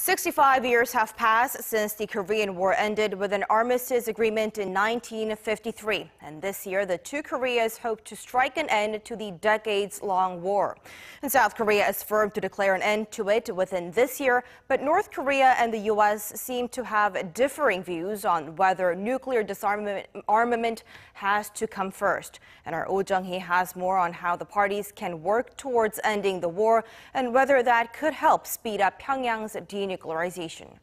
65 years have passed since the Korean War ended with an armistice agreement in 1953. And this year, the two Koreas hope to strike an end to the decades-long war. And South Korea is firm to declare an end to it within this year, but North Korea and the U.S. seem to have differing views on whether nuclear disarmament has to come first. And our Oh Jung-hee has more on how the parties can work towards ending the war and whether that could help speed up Pyongyang's denuclearization.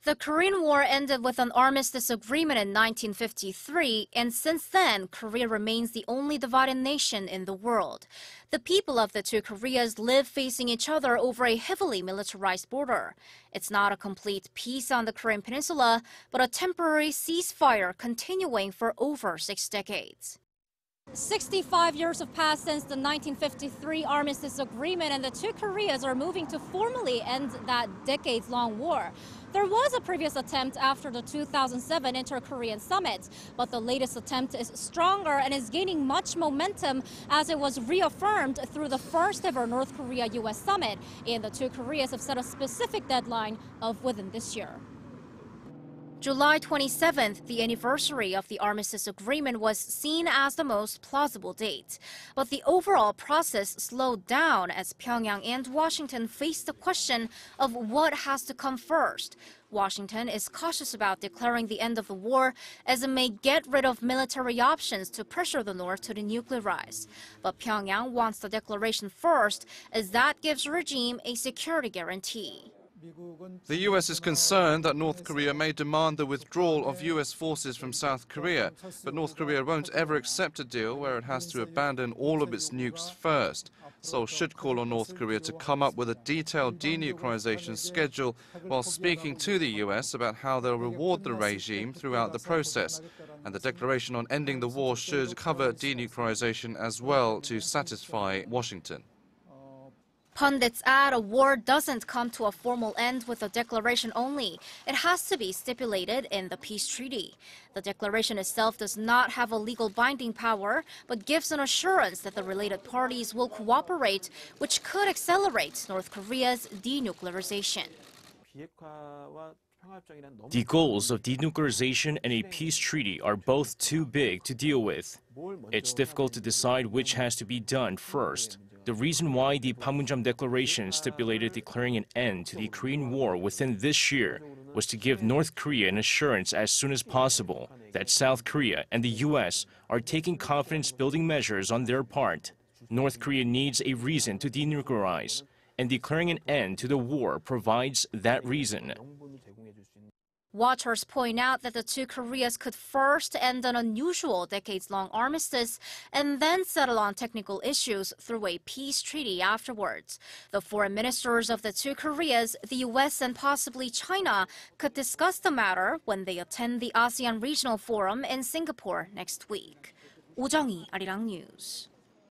The Korean War ended with an armistice agreement in 1953, and since then, Korea remains the only divided nation in the world. The people of the two Koreas live facing each other over a heavily militarized border. It's not a complete peace on the Korean peninsula, but a temporary ceasefire continuing for over 6 decades. 65 years have passed since the 1953 armistice agreement, and the two Koreas are moving to formally end that decades-long war. There was a previous attempt after the 2007 Inter-Korean Summit, but the latest attempt is stronger and is gaining much momentum as it was reaffirmed through the first ever North Korea-US summit, and the two Koreas have set a specific deadline of within this year. July 27th, the anniversary of the armistice agreement, was seen as the most plausible date. But the overall process slowed down as Pyongyang and Washington faced the question of what has to come first. Washington is cautious about declaring the end of the war as it may get rid of military options to pressure the North to denuclearize. But Pyongyang wants the declaration first as that gives the regime a security guarantee. The U.S. is concerned that North Korea may demand the withdrawal of U.S. forces from South Korea, but North Korea won't ever accept a deal where it has to abandon all of its nukes first. Seoul should call on North Korea to come up with a detailed denuclearization schedule while speaking to the U.S. about how they'll reward the regime throughout the process. And the declaration on ending the war should cover denuclearization as well to satisfy Washington. Pundits add a war doesn't come to a formal end with a declaration only. It has to be stipulated in the peace treaty. The declaration itself does not have a legal binding power, but gives an assurance that the related parties will cooperate, which could accelerate North Korea's denuclearization. The goals of denuclearization and a peace treaty are both too big to deal with. It's difficult to decide which has to be done first. The reason why the Panmunjom Declaration stipulated declaring an end to the Korean War within this year was to give North Korea an assurance as soon as possible that South Korea and the U.S. are taking confidence-building measures on their part. North Korea needs a reason to denuclearize, and declaring an end to the war provides that reason. Watchers point out that the two Koreas could first end an unusual decades-long armistice and then settle on technical issues through a peace treaty afterwards. The foreign ministers of the two Koreas, the U.S. and possibly China, could discuss the matter when they attend the ASEAN Regional Forum in Singapore next week. Oh Jung-hee, Arirang News.